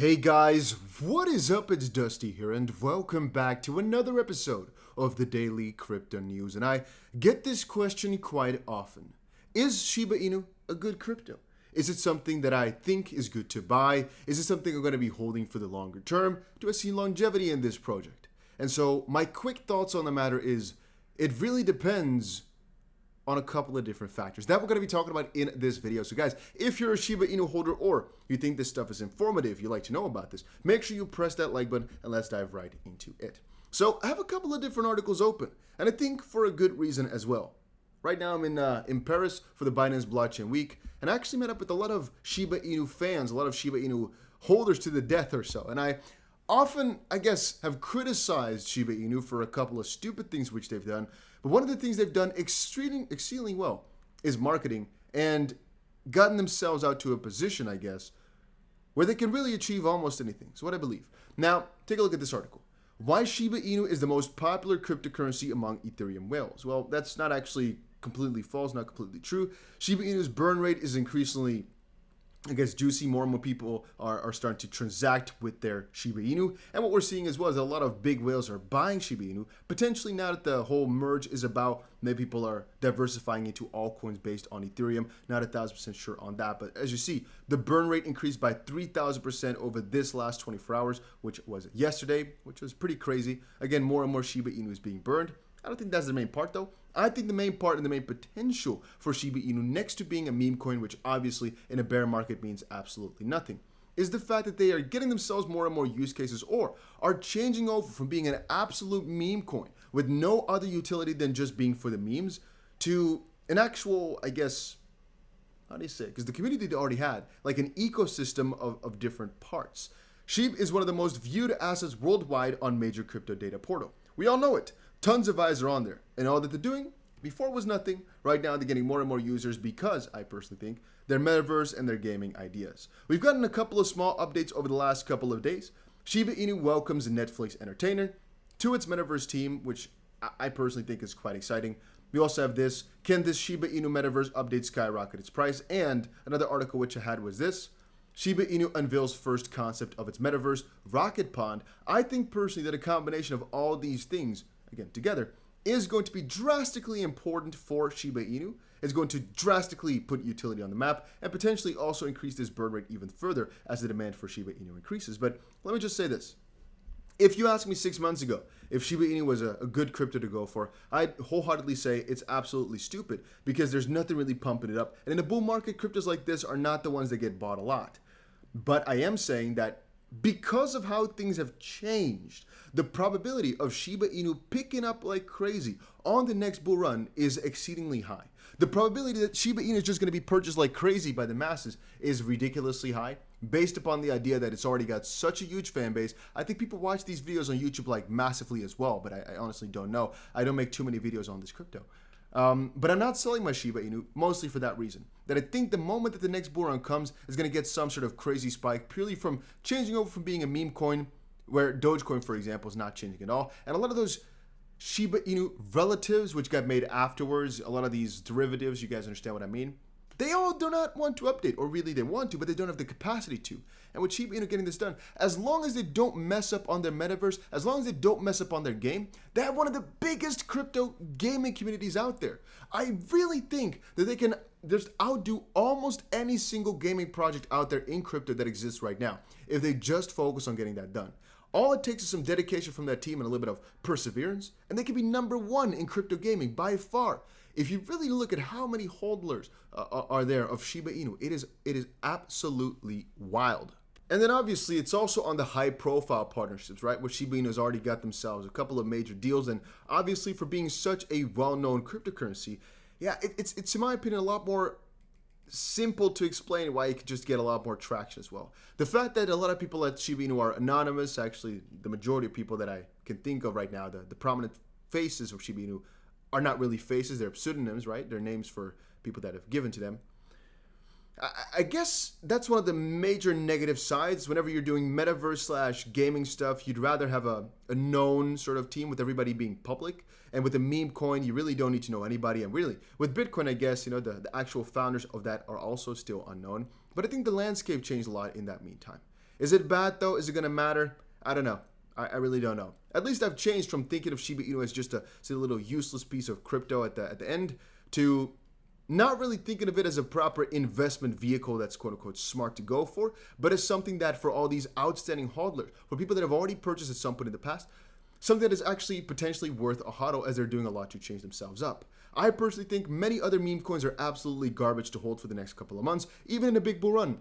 Hey guys, what is up? It's Dusty here, and welcome back to another episode of the Daily Crypto News. And I get this question quite often. Is Shiba Inu a good crypto? Is it something that I think is good to buy? Is it something I'm going to be holding for the longer term? Do I see longevity in this project? And so my quick thoughts on the matter is, it really depends on a couple of different factors that we're going to be talking about in this video. So guys, if you're a Shiba Inu holder or you think this stuff is informative, you'd like to know about this, make sure you press that like button and let's dive right into it. So I have a couple of different articles open, and I think for a good reason as well. Right now I'm in Paris for the Binance Blockchain Week, and I actually met up with a lot of Shiba Inu fans, a lot of Shiba Inu holders to the death or so. And I often, I guess, have criticized Shiba Inu for a couple of stupid things which they've done. But one of the things they've done exceedingly well is marketing and gotten themselves out to a position, I guess, where they can really achieve almost anything. So what I believe. Now, take a look at this article. Why Shiba Inu is the most popular cryptocurrency among Ethereum whales. Well, that's not actually completely false, not completely true. Shiba Inu's burn rate is increasingly, I guess, juicy. More and more people are starting to transact with their Shiba Inu. And what we're seeing as well is a lot of big whales are buying Shiba Inu. Potentially now that the whole merge is about, maybe people are diversifying into altcoins based on Ethereum. Not 1,000% sure on that. But as you see, the burn rate increased by 3,000% over this last 24 hours, which was yesterday, which was pretty crazy. Again, more and more Shiba Inu is being burned. I don't think that's the main part though. I think the main part and the main potential for Shiba Inu, next to being a meme coin, which obviously in a bear market means absolutely nothing, is the fact that they are getting themselves more and more use cases, or are changing over from being an absolute meme coin with no other utility than just being for the memes to an actual, I guess, how do you say it? Because the community they already had, like an ecosystem of different parts. SHIB is one of the most viewed assets worldwide on major crypto data portal. We all know it. Tons of eyes are on there, and all that they're doing before was nothing. Right now they're getting more and more users because, I personally think, their metaverse and their gaming ideas. We've gotten a couple of small updates over the last couple of days. Shiba Inu welcomes Netflix Entertainer to its metaverse team, which I personally think is quite exciting. We also have this: can this Shiba Inu metaverse update skyrocket its price? And another article which I had was this: Shiba Inu unveils first concept of its metaverse, Rocket Pond. I think personally that a combination of all these things, again, together, is going to be drastically important for Shiba Inu. It's going to drastically put utility on the map and potentially also increase this burn rate even further as the demand for Shiba Inu increases. But let me just say this. If you asked me 6 months ago if Shiba Inu was a good crypto to go for, I'd wholeheartedly say it's absolutely stupid because there's nothing really pumping it up. And in a bull market, cryptos like this are not the ones that get bought a lot. But I am saying that because of how things have changed, the probability of Shiba Inu picking up like crazy on the next bull run is exceedingly high. The probability that Shiba Inu is just going to be purchased like crazy by the masses is ridiculously high, based upon the idea that it's already got such a huge fan base. I think people watch these videos on YouTube like massively as well, but I honestly don't know. I don't make too many videos on this crypto. But I'm not selling my Shiba Inu, mostly for that reason. That I think the moment that the next bull run comes is going to get some sort of crazy spike, purely from changing over from being a meme coin, where Dogecoin, for example, is not changing at all. And a lot of those Shiba Inu relatives, which got made afterwards, a lot of these derivatives, you guys understand what I mean? They all do not want to update, or really they want to, but they don't have the capacity to. And with Shiba Inu getting this done, as long as they don't mess up on their metaverse, as long as they don't mess up on their game, they have one of the biggest crypto gaming communities out there. I really think that they can just outdo almost any single gaming project out there in crypto that exists right now, if they just focus on getting that done. All it takes is some dedication from that team and a little bit of perseverance, and they can be #1 in crypto gaming by far. If you really look at how many holders are there of Shiba Inu, it is absolutely wild. And then obviously it's also on the high profile partnerships, right? Where Shiba Inu has already got themselves a couple of major deals, and obviously for being such a well-known cryptocurrency, yeah, it's in my opinion a lot more simple to explain why you could just get a lot more traction as well. The fact that a lot of people at Shiba Inu are anonymous, actually the majority of people that I can think of right now, the prominent faces of Shiba Inu are not really faces, they're pseudonyms, right? They're names for people that have given to them. I guess that's one of the major negative sides. Whenever you're doing metaverse / gaming stuff, you'd rather have a known sort of team with everybody being public. And with a meme coin, you really don't need to know anybody. And really, with Bitcoin, I guess, you know, the actual founders of that are also still unknown. But I think the landscape changed a lot in that meantime. Is it bad though? Is it going to matter? I don't know. I really don't know. At least I've changed from thinking of Shiba Inu as just a little useless piece of crypto at the end to not really thinking of it as a proper investment vehicle that's quote unquote smart to go for, but as something that for all these outstanding hodlers, for people that have already purchased at some point in the past, something that is actually potentially worth a hodl as they're doing a lot to change themselves up. I personally think many other meme coins are absolutely garbage to hold for the next couple of months, even in a big bull run.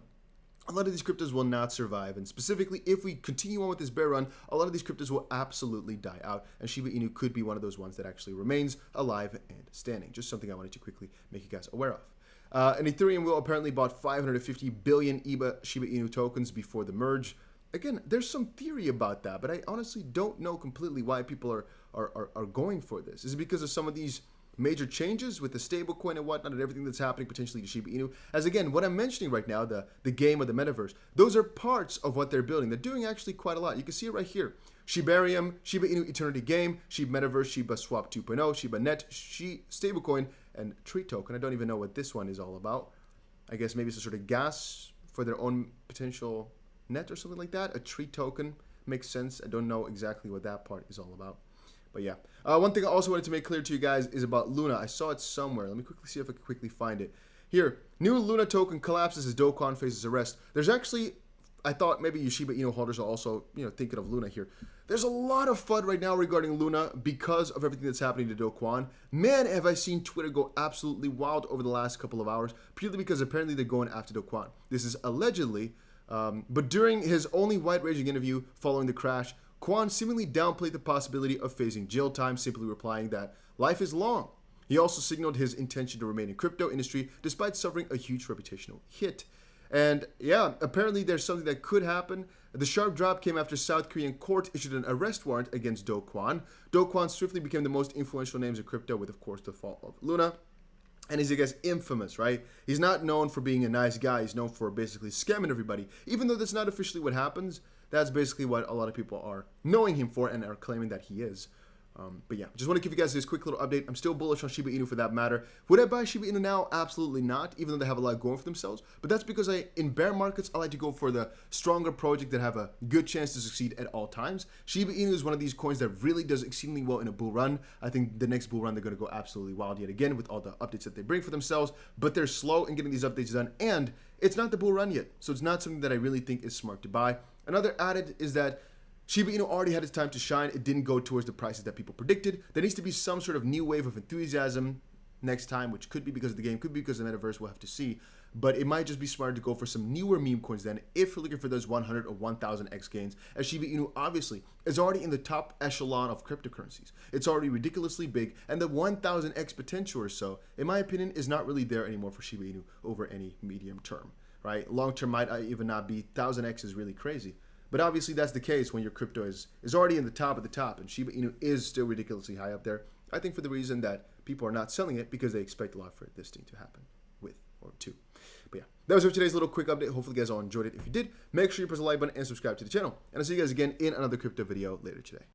A lot of these cryptos will not survive, and specifically if we continue on with this bear run, a lot of these cryptos will absolutely die out, and Shiba Inu could be one of those ones that actually remains alive and standing. Just something I wanted to quickly make you guys aware of. And Ethereum will apparently bought 550 billion Shiba Inu tokens before the merge. Again, there's some theory about that, but I honestly don't know completely why people are going for this. Is it because of some of these major changes with the stablecoin and whatnot and everything that's happening potentially to Shiba Inu? As again, what I'm mentioning right now, the game of the metaverse, those are parts of what they're building. They're doing actually quite a lot. You can see it right here. Shibarium, Shiba Inu Eternity Game, Shiba Metaverse, Shiba Swap 2.0, Shiba Net, Stablecoin, and Tree Token. I don't even know what this one is all about. I guess maybe it's a sort of gas for their own potential net or something like that. A Tree Token makes sense. I don't know exactly what that part is all about. But yeah, one thing I also wanted to make clear to you guys is about Luna. I saw it somewhere. Let me quickly see if I can quickly find it. Here, new Luna token collapses as Do Kwon faces arrest. There's actually, I thought maybe Shiba Inu holders are also, thinking of Luna here. There's a lot of FUD right now regarding Luna because of everything that's happening to Do Kwon. Man, have I seen Twitter go absolutely wild over the last couple of hours, purely because apparently they're going after Do Kwon. This is allegedly, but during his only wide-ranging interview following the crash, Kwon seemingly downplayed the possibility of facing jail time, simply replying that life is long. He also signaled his intention to remain in crypto industry despite suffering a huge reputational hit. And yeah, apparently there's something that could happen. The sharp drop came after South Korean court issued an arrest warrant against Do Kwon. Do Kwon swiftly became the most influential names in crypto with, of course, the fall of Luna. And he's, I guess, infamous, right? He's not known for being a nice guy. He's known for basically scamming everybody. Even though that's not officially what happens, that's basically what a lot of people are knowing him for and are claiming that he is. But yeah, just want to give you guys this quick little update. I'm still bullish on Shiba Inu for that matter. Would I buy Shiba Inu now? Absolutely not, even though they have a lot going for themselves. But that's because in bear markets, I like to go for the stronger project that have a good chance to succeed at all times. Shiba Inu is one of these coins that really does exceedingly well in a bull run. I think the next bull run, they're going to go absolutely wild yet again with all the updates that they bring for themselves. But they're slow in getting these updates done. And it's not the bull run yet. So it's not something that I really think is smart to buy. Another added is that Shiba Inu already had its time to shine. It didn't go towards the prices that people predicted. There needs to be some sort of new wave of enthusiasm next time, which could be because of the game, could be because of the metaverse. We'll have to see. But it might just be smarter to go for some newer meme coins then if you're looking for those 100 or 1000x gains, as Shiba Inu obviously is already in the top echelon of cryptocurrencies. It's already ridiculously big, and the 1000x potential or so, in my opinion, is not really there anymore for Shiba Inu over any medium term, right? Long term might even not be. 1000x is really crazy. But obviously that's the case when your crypto is already in the top of the top, and Shiba Inu is still ridiculously high up there. I think for the reason that people are not selling it because they expect a lot for this thing to happen with or to. But yeah, that was it for today's little quick update. Hopefully you guys all enjoyed it. If you did, make sure you press the like button and subscribe to the channel. And I'll see you guys again in another crypto video later today.